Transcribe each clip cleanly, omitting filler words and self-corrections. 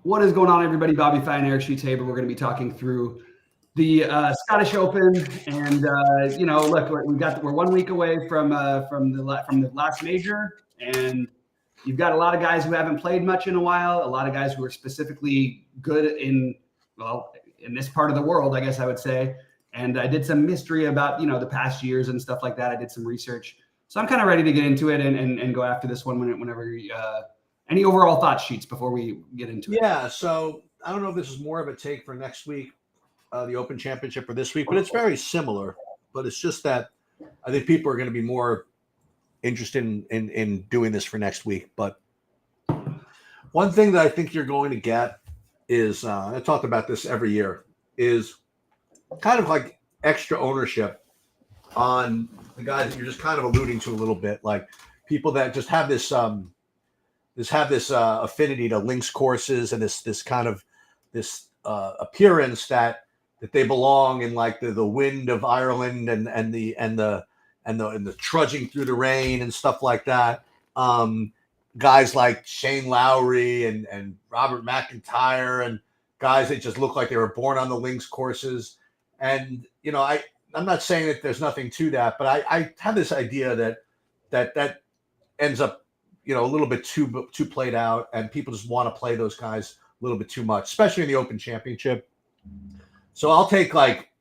What is going on, everybody? BobbyFi and Eric Sheethaber. We're going to be talking through the Scottish Open, and look, we're 1 week away from the last major, and you've got a lot of guys who haven't played much in a while. A lot of guys who are specifically good in this part of the world, I guess I would say. And I did some mystery about the past years and stuff like that. I did some research, so I'm kind of ready to get into it and go after this one whenever. Any overall thought sheets before we get into it? Yeah, so I don't know if this is more of a take for next week, the Open Championship, or this week, but it's very similar. But it's just that I think people are going to be more interested in doing this for next week. But one thing that I think you're going to get is, I talked about this every year, is kind of like extra ownership on the guys that you're just kind of alluding to a little bit, like people that just have this affinity to links courses and this kind of appearance that they belong in, like the wind of Ireland and the trudging through the rain and stuff like that. Guys like Shane Lowry and Robert McIntyre and guys that just look like they were born on the links courses. And I'm not saying that there's nothing to that, but I have this idea that ends up a little bit too played out, and people just want to play those guys a little bit too much, especially in the Open Championship. So I'll take like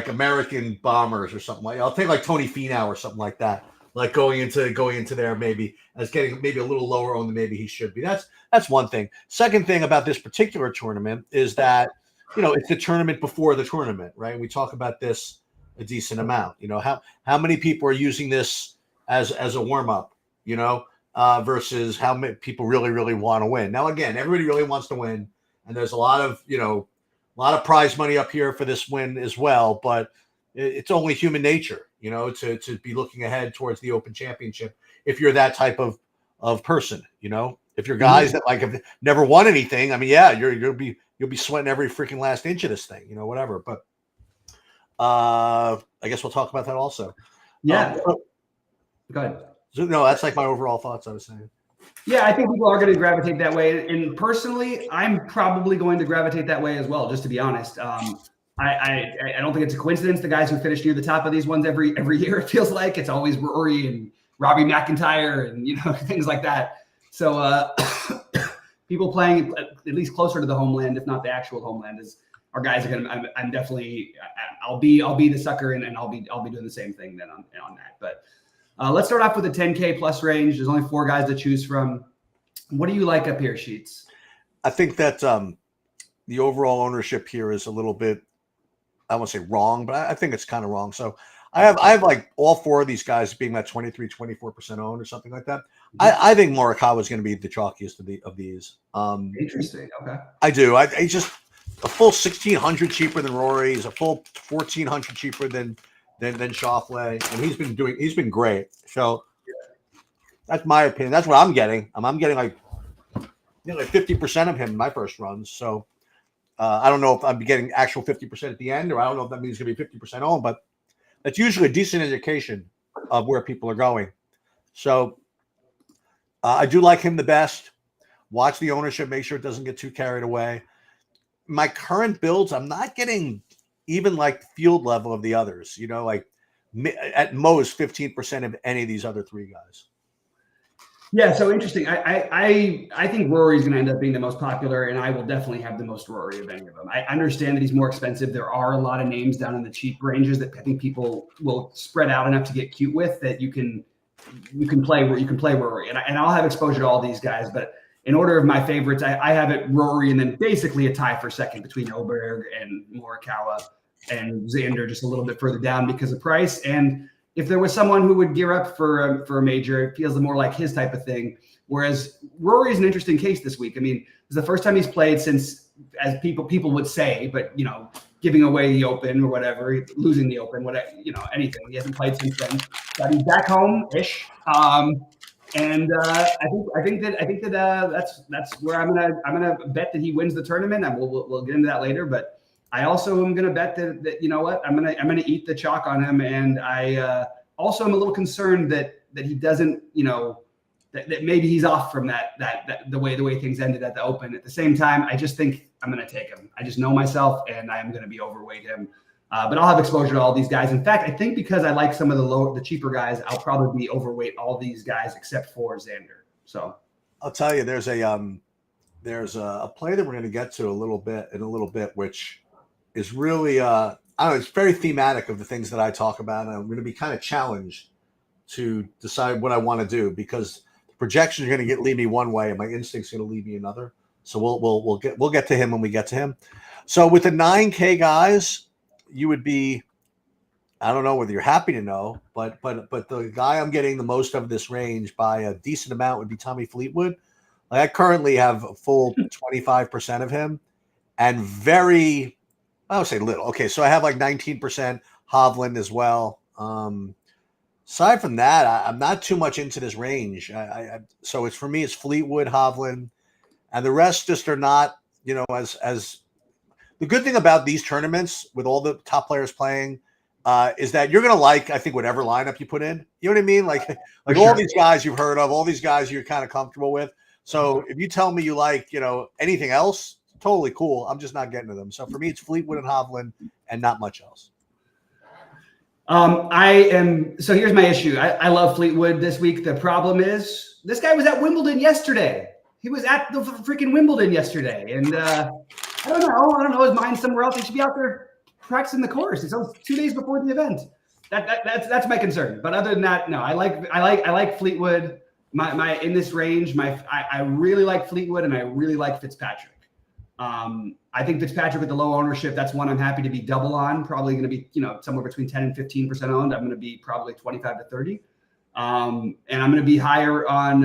American Bombers or something I'll take like Tony Finau or something like that, like going into there maybe as getting maybe a little lower owned than maybe he should be. That's one thing. Second thing about this particular tournament is that it's the tournament before the tournament, right? We talk about this a decent amount. How many people are using this as a warm up, versus how many people really want to win. Now, again, everybody really wants to win, and there's a lot of prize money up here for this win as well. But it's only human nature, to be looking ahead towards the Open Championship if you're that type of person. If you're guys that have never won anything, I mean, yeah, you'll be sweating every freaking last inch of this thing, whatever. But I guess we'll talk about that also. Yeah. Go ahead. So, no, that's like my overall thoughts, I was saying. Yeah, I think people are going to gravitate that way. And personally, I'm probably going to gravitate that way as well, just to be honest. I don't think it's a coincidence. The guys who finish near the top of these ones every year, it feels like it's always Rory and Robbie McIntyre and, things like that. So people playing at least closer to the homeland, if not the actual homeland, our guys are going to, I'm definitely, I'll be the sucker and I'll be doing the same thing then on that. But let's start off with the 10K plus range. There's only 4 guys to choose from. What do you like up here, Sheets? I think that the overall ownership here is a little bit, I won't say wrong, but I think it's kind of wrong. So I have like all 4 of these guys being that 24% owned or something like that. I think Morikawa is going to be the chalkiest of these. Interesting. Okay. I do. He's just a full 1,600 cheaper than Rory. He's a full 1,400 cheaper than Schauffele, and he's been great. So that's my opinion. That's what I'm getting. I'm getting like 50% of him in my first runs. So I don't know if I'm getting actual 50% at the end, or I don't know if that means it's going to be 50% owned, but that's usually a decent indication of where people are going. So I do like him the best. Watch the ownership, make sure it doesn't get too carried away. My current builds, I'm not getting even like field level of the others, like at most 15% of any of these other 3 guys. Yeah, so interesting. I think Rory's going to end up being the most popular, and I will definitely have the most Rory of any of them. I understand that he's more expensive. There are a lot of names down in the cheap ranges that I think people will spread out enough to get cute with that you can play Rory, and I'll have exposure to all these guys. But in order of my favorites, I have it Rory, and then basically a tie for second between Oberg and Morikawa and Xander, just a little bit further down because of price. And if there was someone who would gear up for a major, it feels more like his type of thing. Whereas Rory is an interesting case this week. I mean, it's the first time he's played since, as people would say, but giving away the Open or whatever, losing the Open, whatever, anything. He hasn't played since then. But he's back home-ish. And I think that that's where I'm gonna bet that he wins the tournament, and we'll get into that later. But I also am gonna bet that you know what, I'm gonna eat the chalk on him, and I also am a little concerned that he doesn't that maybe he's off from that the way things ended at the Open. At the same time, I just think I'm going to take him. I just know myself, and I am going to be overweight him. But I'll have exposure to all these guys. In fact, I think because I like some of the cheaper guys, I'll probably be overweight all these guys except for Xander. So I'll tell you, there's a play that we're going to get to in a little bit, which is really I don't know, it's very thematic of the things that I talk about, and I'm going to be kind of challenged to decide what I want to do because the projections are going to lead me one way, and my instincts are going to lead me another. So we'll get to him when we get to him. So with the 9K guys, you would be, I don't know whether you're happy to know, but the guy I'm getting the most of this range by a decent amount would be Tommy Fleetwood. Like I currently have a full 25% of him, and very, I would say little. Okay, so I have like 19% Hovland as well. Aside from that, I'm not too much into this range. So it's for me, it's Fleetwood, Hovland, and the rest just are not, as the good thing about these tournaments with all the top players playing is that you're going to like, I think, whatever lineup you put in. You know what I mean? Like sure. All these guys you've heard of, all these guys you're kind of comfortable with. So if you tell me you like, anything else, totally cool. I'm just not getting to them. So for me, it's Fleetwood and Hovland and not much else. So here's my issue. I love Fleetwood this week. The problem is this guy was at Wimbledon yesterday. He was at the freaking Wimbledon yesterday. And I don't know. His mind's somewhere else. He should be out there practicing the course. It's 2 days before the event. That's my concern. But other than that, no, I like Fleetwood. My in this range, I really like Fleetwood and I really like Fitzpatrick. I think Fitzpatrick with the low ownership, that's one I'm happy to be double on. Probably going to be, somewhere between 10 and 15% owned. I'm going to be probably 25 to 30. And I'm going to be higher on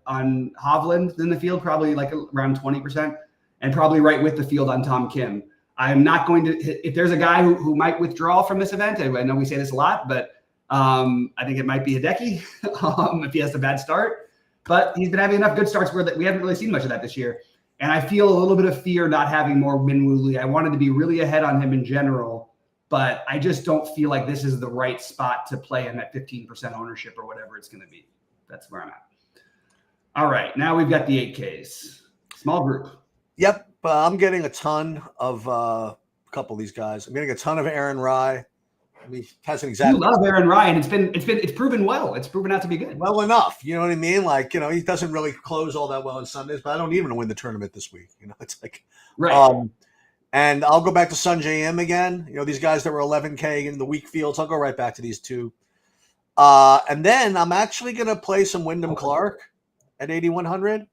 Hovland than the field, probably like around 20%, and probably right with the field on Tom Kim. I'm not going to, if there's a guy who might withdraw from this event, I know we say this a lot, but I think it might be Hideki if he has a bad start. But he's been having enough good starts where we haven't really seen much of that this year. And I feel a little bit of fear not having more Minwoo Lee. I wanted to be really ahead on him in general, but I just don't feel like this is the right spot to play him at 15% ownership or whatever it's going to be. That's where I'm at. All right, now we've got the 8Ks. Small group. Yep, I'm getting a ton of a couple of these guys. I'm getting a ton of Aaron Rai. I mean, he hasn't exactly. You love Aaron Rai, and it's proven well. It's proven out to be good. Well enough, you know what I mean? Like, he doesn't really close all that well on Sundays, but I don't even win the tournament this week. It's like, right. And I'll go back to Sunjay M again. These guys that were 11K in the weak fields. I'll go right back to these two. And then I'm actually going to play some Wyndham Clark at 8,100.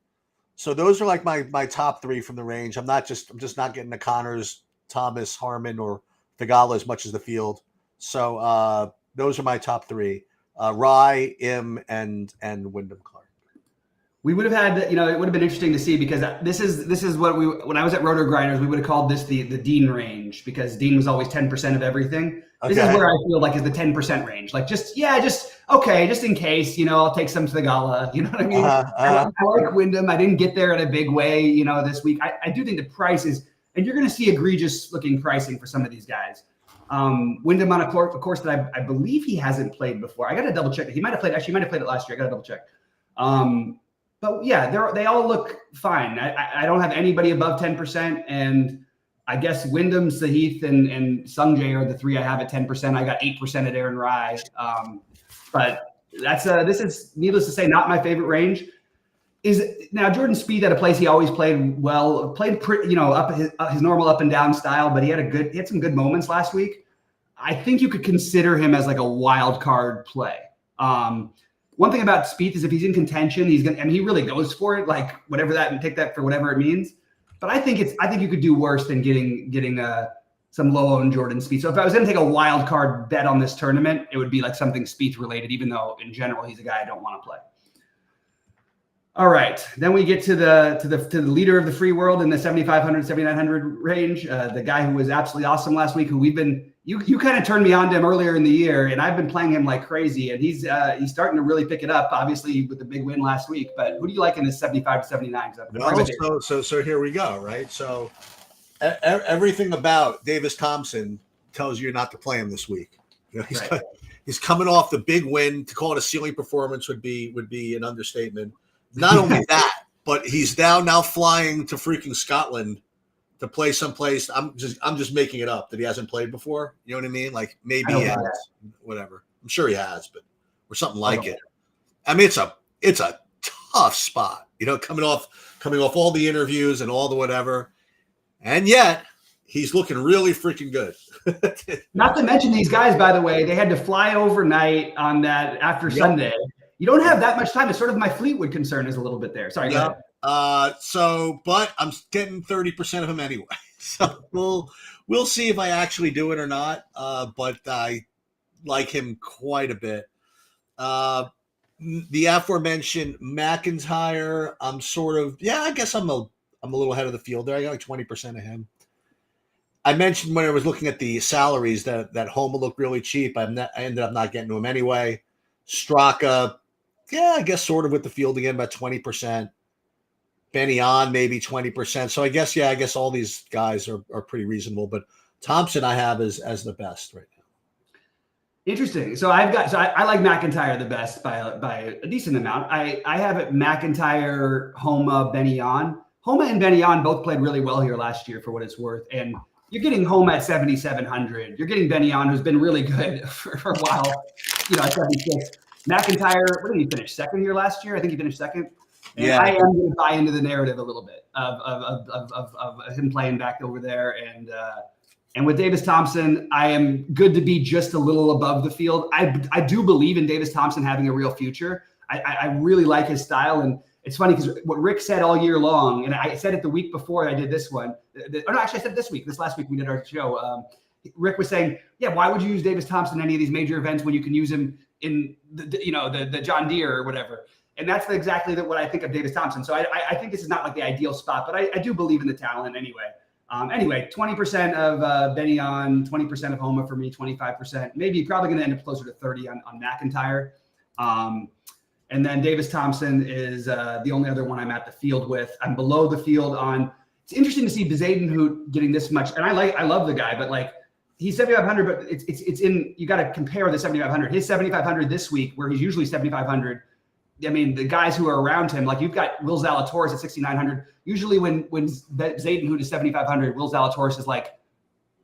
So those are like my top three from the range. I'm just not getting the Connors, Thomas, Harmon, or Thigala as much as the field. So those are my top three: Rye, Im, and Wyndham Clark. We would have had, it would have been interesting to see because this is what when I was at Roto Grinders, we would have called this the Dean range because Dean was always 10% of everything. Okay. This is where I feel like is the 10% range. Like just in case, I'll take some Thigala. You know what I mean? I like Wyndham. I didn't get there in a big way, this week. I do think the price is, and you're going to see egregious looking pricing for some of these guys. Wyndham on a course that I believe he hasn't played before. I got to double check. He might have played it last year. I got to double check. But yeah, they all look fine. I don't have anybody above 10%, and I guess Wyndham, Sahith, and Sungjae are the three I have at 10%. I got 8% at Aaron Rai. But this is needless to say not my favorite range. Now Jordan Spieth at a place he always played well, played pretty, up his normal up and down style, but he had some good moments last week. I think you could consider him as like a wild card play. One thing about Spieth is if he's in contention, he really goes for it, like whatever that, and take that for whatever it means. But I think you could do worse than getting some low-owned Jordan Spieth. So if I was going to take a wild card bet on this tournament, it would be like something Spieth related, even though in general he's a guy I don't want to play. All right, then we get to the leader of the free world in the 7,500, 7,900 range. The guy who was absolutely awesome last week, who you kind of turned me on to him earlier in the year, and I've been playing him like crazy, and he's starting to really pick it up. Obviously with the big win last week, but who do you like in this 75 to 79? So here we go, right? So everything about Davis Thompson tells you not to play him this week. He's coming off the big win. To call it a ceiling performance would be an understatement. Not only that, but he's now flying to freaking Scotland to play someplace. I'm just making it up that he hasn't played before. You know what I mean? Like maybe he has, whatever. I'm sure he has, but or something like it. I mean, it's a tough spot, you know, coming off all the interviews and all the whatever, and yet he's looking really freaking good. Not to mention these guys, by the way, they had to fly overnight on that after Sunday. You don't have that much time. It's sort of my Fleetwood concern is a little bit there. Sorry. Go ahead. But I'm getting 30% of him anyway. So we'll see if I actually do it or not. But I like him quite a bit. The aforementioned McIntyre, I'm sort of, I guess I'm a little ahead of the field there. I got like 20% of him. I mentioned when I was looking at the salaries that Homa looked really cheap. I ended up not getting to him anyway. Straka, I guess sort of with the field again, about 20%. Benny on maybe 20%. So I guess all these guys are pretty reasonable. But Thompson I have as the best right now. Interesting. So I like McIntyre the best by a decent amount. I have it McIntyre, Homa, Benny on. Homa and Benny on both played really well here last year for what it's worth. And you're getting Homa at 7,700. You're getting Benny on, who's been really good for a while, at 76. McIntyre, what did he finish? Second here last year? I think he finished second. And I am going to buy into the narrative a little bit of him playing back over there. And with Davis Thompson, I am good to be just a little above the field. I do believe in Davis Thompson having a real future. I really like his style. And it's funny because what Rick said all year long, and I said it the week before I did this one. I said it this last week we did our show. Rick was saying, why would you use Davis Thompson in any of these major events when you can use him in the John Deere or whatever? And that's exactly what I think of Davis Thompson. So I think this is not like the ideal spot, but I do believe in the talent anyway. 20% of Benny on, 20% of Homa for me, 25%. Maybe probably going to end up closer to 30 on McIntyre. And then Davis Thompson is the only other one I'm at the field with. I'm below the field on. It's interesting to see Bezadenhout getting this much, and I love the guy, but like he's 7,500, but it's in. You got to compare the 7,500. His 7,500 this week, where he's usually 7,500. I mean, the guys who are around him, like you've got Will Zalatoris at 6,900. Usually when Bezadenhout is 7,500, Will Zalatoris is like,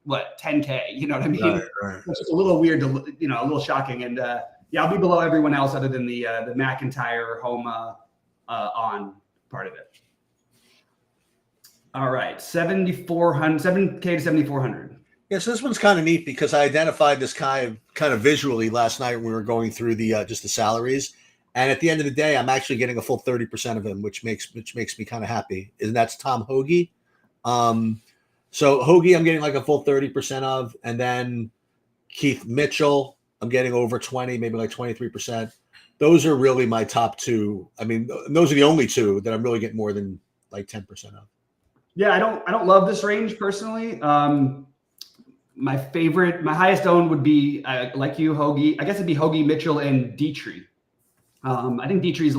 what, 10K? You know what I mean? Right. It's just a little weird, a little shocking. And I'll be below everyone else other than the McIntyre, Homa on part of it. All right, 7,400, 7K to 7,400. Yeah, so this one's kind of neat because I identified this kind of visually last night when we were going through the just the salaries. And at the end of the day, I'm actually getting a full 30% of him, which makes me kind of happy. And that's Tom Hoagie. So Hoagie, I'm getting like a full 30% of, and then Keith Mitchell, I'm getting over 20, maybe like 23%. Those are really my top two. I mean, those are the only two that I'm really getting more than like 10% of. Yeah, I don't love this range personally. My highest owned would be like you, Hoagie. I guess it'd be Hoagie, Mitchell, and Dietrich. I think Dietrich's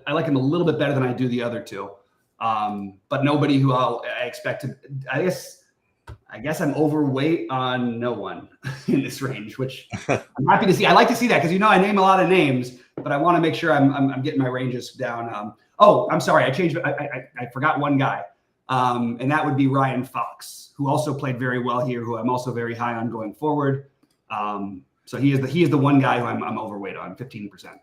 I like him a little bit better than I do the other two. But nobody who I expect to, I guess I'm overweight on no one in this range, which I'm happy to see. I like to see that because, I name a lot of names, but I want to make sure I'm getting my ranges down. I'm sorry. I forgot one guy. And that would be Ryan Fox, who also played very well here, who I'm also very high on going forward. So he is the one guy who I'm overweight on, 15%.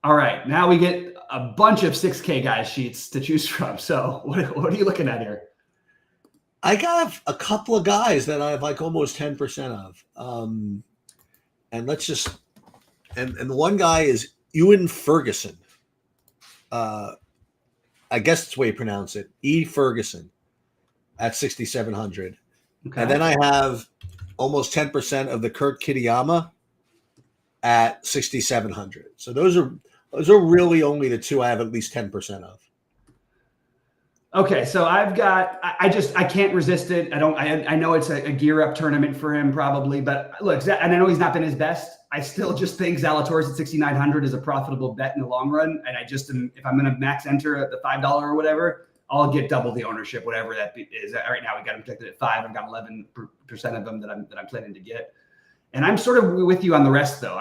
All right, now we get a bunch of 6K guys sheets to choose from. So what are you looking at here? I got a couple of guys that I have like almost 10% of. And let's just and the one guy is Ewan Ferguson. I guess that's the way you pronounce it. E. Ferguson at 6,700. Okay. And then I have almost 10% of the Kurt Kitayama at 6,700. So those are really only the two I have at least 10% of. Okay, so I've got. I can't resist it. I know it's a gear up tournament for him probably, but look, and I know he's not been his best. I still just think Zalatoris at 6,900 is a profitable bet in the long run, and I just if I'm going to max enter at the $5 or whatever, I'll get double the ownership, whatever that is. Right now we got him projected at 5. I've got 11% of them that I'm planning to get. And I'm sort of with you on the rest, though.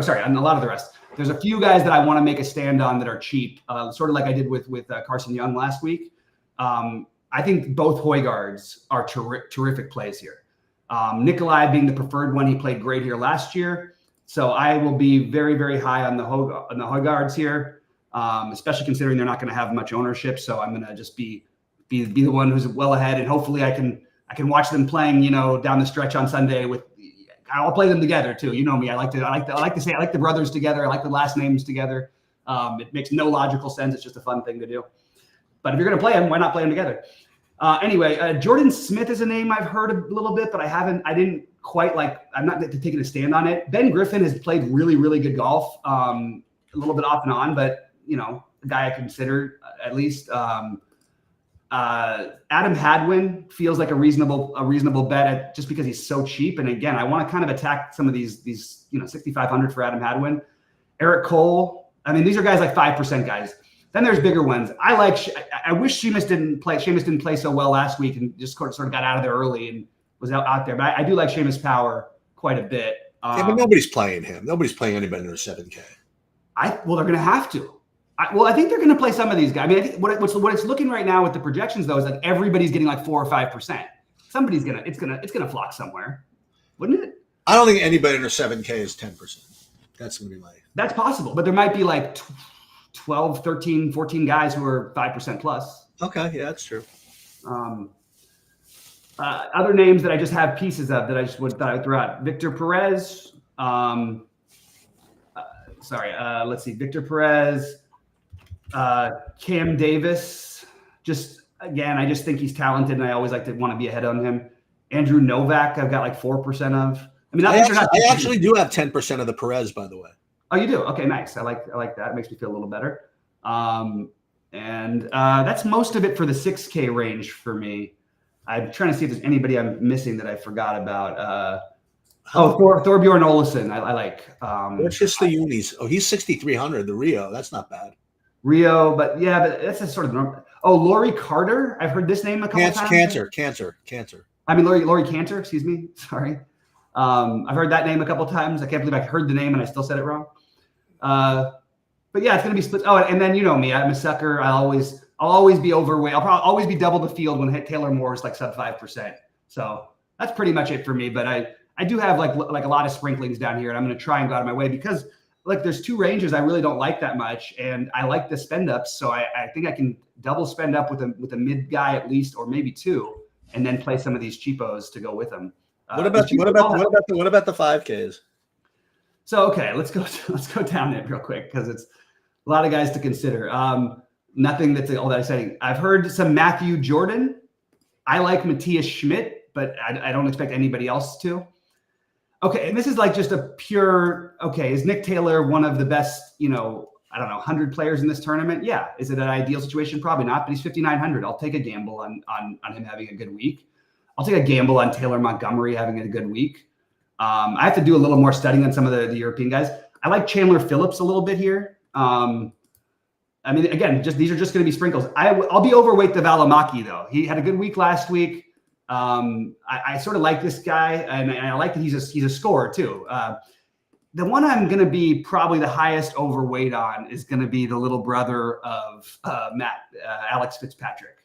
Sorry, on a lot of the rest. There's a few guys that I want to make a stand on that are cheap, sort of like I did with Carson Young last week. I think both Højgaards are terrific plays here. Nikolai being the preferred one, he played great here last year. So I will be very, very high on the Højgaards here, especially considering they're not going to have much ownership. So I'm going to just be the one who's well ahead, and hopefully I can watch them playing, down the stretch on Sunday. I'll play them together too. You know me. I like to say I like the brothers together. I like the last names together. It makes no logical sense. It's just a fun thing to do. But if you're going to play them, why not play them together? Anyway, Jordan Smith is a name I've heard a little bit, but I didn't quite I'm not taking a stand on it. Ben Griffin has played really, really good golf, a little bit off and on, but a guy I consider at least. Adam Hadwin feels like a reasonable bet just because he's so cheap. And again, I want to kind of attack some of these 6,500 for Adam Hadwin. Eric Cole. I mean, these are guys like 5% guys. Then there's bigger ones. I wish Seamus didn't play so well last week and just sort of got out of there early and was out there. But I do like Seamus Power quite a bit. Yeah, but nobody's playing him. Nobody's playing anybody under 7K. Well, they're going to have to. I think they're going to play some of these guys. I mean, I think what it's looking right now with the projections though is like everybody's getting like 4 or 5%. Somebody's it's gonna flock somewhere, wouldn't it? I don't think anybody under 7K is 10%. That's gonna be That's possible, but there might be like 12, 13, 14 guys who are 5% plus. Okay, yeah, that's true. Other names that I just have pieces of that I just thought I would throw out: Victor Perez. Let's see, Victor Perez. Cam Davis, I just think he's talented, and I always like to want to be ahead on him. Andrew Novak, I've got like 4% of. I mean, I actually do have 10% of the Perez, by the way. Oh, you do? Okay, nice. I like that. It makes me feel a little better. And that's most of it for the 6K range for me. I'm trying to see if there's anybody I'm missing that I forgot about. Thorbjorn Olesen. I like. What's his the unis? Oh, he's 6,300. The Rio. That's not bad. Rio, but that's a sort of normal. Oh, Laurie Carter. I've heard this name a couple times. Cancer. I mean, Laurie Cantor. Excuse me. Sorry. I've heard that name a couple times. I can't believe I heard the name and I still said it wrong. But yeah, it's going to be split. Oh, and then you know me. I'm a sucker. I'll always be overweight. I'll probably always be double the field when Taylor Moore is like sub 5%. So that's pretty much it for me. But I do have like a lot of sprinklings down here, and I'm going to try and go out of my way because there's two ranges I really don't like that much, and I like the spend ups. So I think I can double spend up with a mid guy at least, or maybe two, and then play some of these cheapos to go with them. What about the 5Ks? So okay, let's go down it real quick because it's a lot of guys to consider. Nothing that's all that exciting. I've heard some Matthew Jordan. I like Matthias Schmidt, but I don't expect anybody else to. Okay, and this is like just a pure, is Nick Taylor one of the best, 100 players in this tournament? Yeah. Is it an ideal situation? Probably not, but he's 5,900. I'll take a gamble on him having a good week. I'll take a gamble on Taylor Montgomery having a good week. I have to do a little more studying on some of the European guys. I like Chandler Phillips a little bit here. I mean, again, these are just going to be sprinkles. I'll be overweight the Valimaki, though. He had a good week last week. I sort of like this guy, and I like that he's a scorer too. The one I'm going to be probably the highest overweight on is going to be the little brother of Alex Fitzpatrick.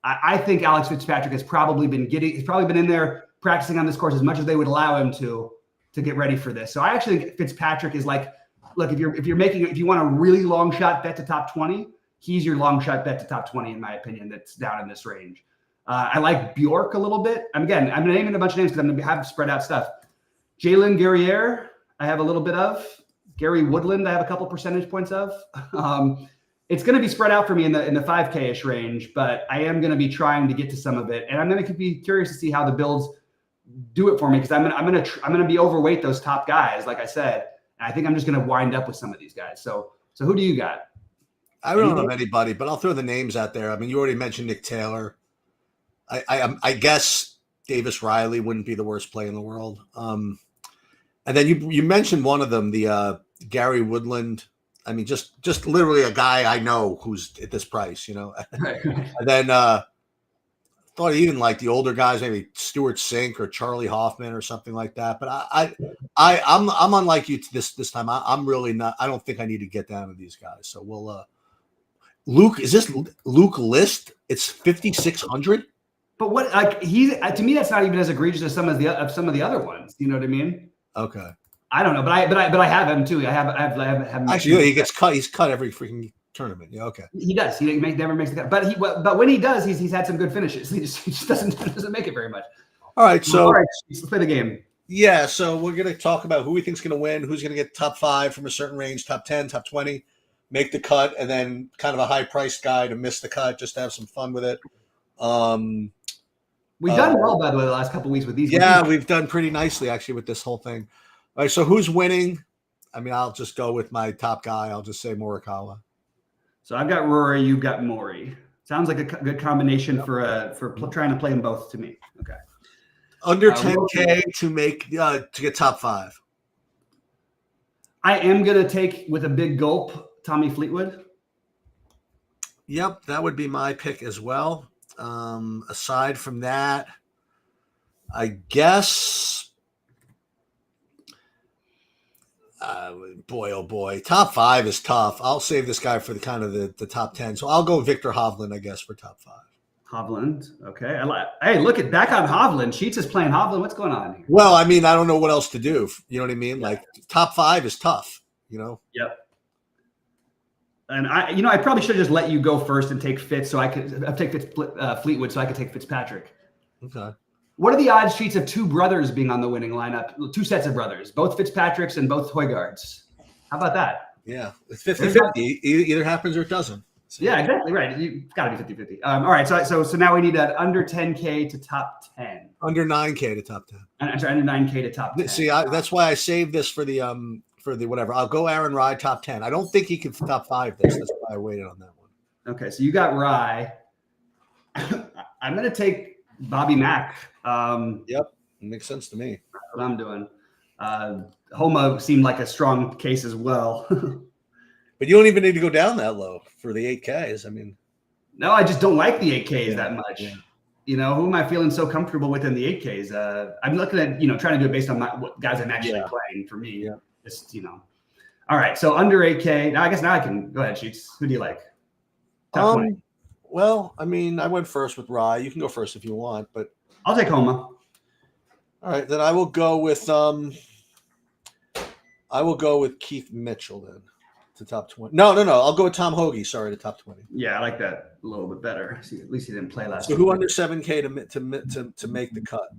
I think Alex Fitzpatrick has probably been in there practicing on this course as much as they would allow him to get ready for this. So I actually think Fitzpatrick is like, look, if you want a really long shot bet to top 20, he's your long shot bet to top 20 in my opinion. That's down in this range. I like Bjork a little bit. I'm naming a bunch of names because I'm going to have spread out stuff. Jalen Guerriere, I have a little bit of. Gary Woodland, I have a couple percentage points of. It's going to be spread out for me in the 5K-ish range, but I am going to be trying to get to some of it, and I'm going to be curious to see how the builds do it for me because I'm going to be overweight those top guys, like I said, and I think I'm just going to wind up with some of these guys. So who do you got? I don't know anybody, but I'll throw the names out there. I mean, you already mentioned Nick Taylor. I guess Davis Riley wouldn't be the worst play in the world. And then you mentioned one of them, the Gary Woodland. I mean, just literally a guy I know who's at this price, Right. And then thought even like the older guys, maybe Stuart Sink or Charlie Hoffman or something like that. But I'm unlike you this time. I'm really not. I don't think I need to get down to these guys. So we'll. Luke, is this Luke List? It's 5,600. But what like to me that's not even as egregious as some of the other ones. You know what I mean? Okay. I don't know, but I have him too. I have him. Actually, he gets cut. He's cut every freaking tournament. Yeah. Okay. He does. He never makes the cut. But when he does, he's had some good finishes. He just doesn't make it very much. All right. So let's play the game. Yeah. So we're gonna talk about who we think's gonna win, who's gonna get top 5 from a certain range, top 10, top 20, make the cut, and then kind of a high priced guy to miss the cut, just to have some fun with it. We've done well, by the way, the last couple of weeks with these. Yeah, we've done pretty nicely actually with this whole thing. All right, so who's winning? I mean, I'll just go with my top guy. I'll just say Morikawa. So I've got Rory. You've got Maury. Sounds like a good combination for trying to play them both to me. Okay. Under 10K to get top 5. I am gonna take with a big gulp Tommy Fleetwood. Yep, that would be my pick as well. Aside from that, I guess, boy, oh boy, top 5 is tough. I'll save this guy for the kind of the top 10. So I'll go Victor Hovland, I guess, for top 5. Hovland, okay. Hey, look at back on Hovland. Sheets is playing Hovland. What's going on here? Well, I mean, I don't know what else to do. You know what I mean? Yeah. Like top 5 is tough. You know. Yep. And I probably should have just let you go first and take Fitz, so I could take Fleetwood, so I could take Fitzpatrick. Okay. What are the odds, Sheets, of 2 brothers being on the winning lineup? 2 sets of brothers, both Fitzpatricks and both Højgaards. How about that? Yeah, it's 50-50. Either happens or it doesn't. So. Yeah, exactly right. You've got to be 50-50. All right, so now we need that under 10K to top 10. Under 9K to top 10. I'm sorry, under 9K to top 10. See, that's why I saved this for the whatever. I'll go Aaron Rye top 10. I don't think he can top 5 this. That's why I waited on that one. Okay, so you got Rye. I'm going to take Bobby Mack. Yep, it makes sense to me. That's what I'm doing. Homa seemed like a strong case as well. But you don't even need to go down that low for the 8Ks. I mean, no, I just don't like the 8Ks that much. Yeah. You know, who am I feeling so comfortable with in the 8Ks? I'm looking at, trying to do it based on what guys I'm actually playing for me. Yeah. Just, All right. So under 8K. Now, I guess now I can go ahead, Sheets. Who do you like? Top 20. Well, I mean, I went first with Rye. You can go first if you want, but I'll take Homa. All right, then I will go with Keith Mitchell then to top 20. No. I'll go with Tom Hoagie. Sorry, to top 20. Yeah, I like that a little bit better. See, at least he didn't play last. So week. who under 7K to make the cut?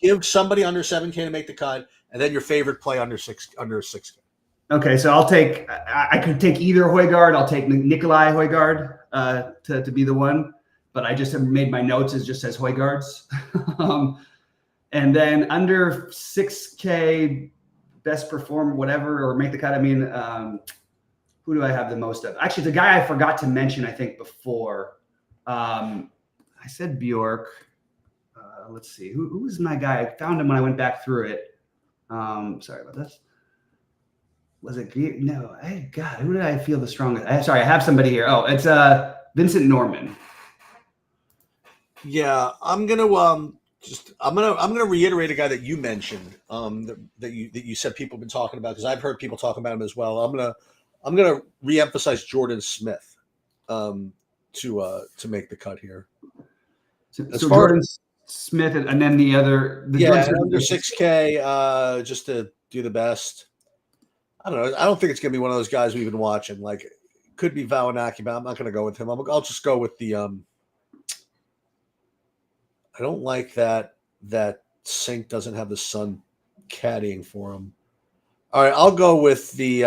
Give somebody under 7K to make the cut, and then your favorite play under 6K. Okay, so I'll take. I could take either Højgaard. I'll take Nikolai Højgaard to be the one, but I just have made my notes as just says Højgaards. And then under 6K, best perform whatever or make the cut. I mean, who do I have the most of? Actually, the guy I forgot to mention, I think before. I said Bjork. Let's see. Who was my guy? I found him when I went back through it. Sorry about this. Was it? No. Hey, God, who did I feel the strongest? Sorry, I have somebody here. Oh, it's Vincent Norman. Yeah, I'm gonna reiterate a guy that you mentioned. That you said people have been talking about, because I've heard people talking about him as well. I'm gonna reemphasize Jordan Smith to make the cut here. So Jordan Smith and then the other. Under 6K, just to do the best. I don't know. I don't think it's gonna be one of those guys we've been watching. Like, it could be Valinaki, but I'm not gonna go with him. I'll just go with the. I don't like that Sink doesn't have the sun caddying for him. All right, I'll go with the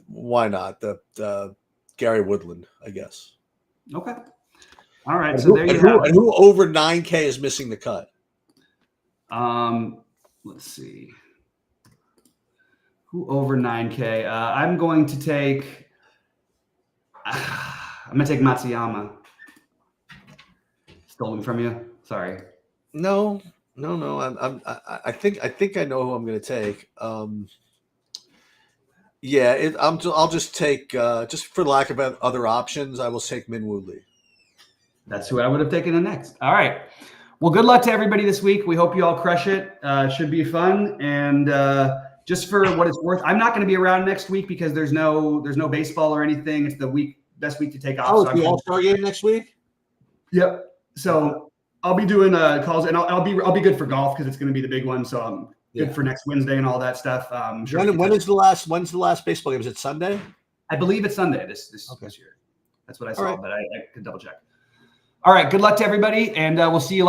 why not the Gary Woodland, I guess. Okay. All right. So there you have. And who over 9K is missing the cut? Let's see. Who over 9K? I'm going to take. I'm gonna take Matsuyama. Stolen from you. Sorry. No. I think I know who I'm going to take. I'll just take just for lack of other options, I will take Min Woo Lee. That's who I would have taken in next. All right. Well, good luck to everybody this week. We hope you all crush it. Should be fun. And just for what it's worth, I'm not going to be around next week because there's no baseball or anything. It's the best week to take off. Oh, so it's the All-Star game next week? Yep. So I'll be doing calls, and I'll be good for golf because it's going to be the big one. So I'm good for next Wednesday and all that stuff. Sure When's the last baseball game? Is it Sunday? I believe it's Sunday this year. That's what I saw, right. but I could double check. All right. Good luck to everybody, and we'll see you.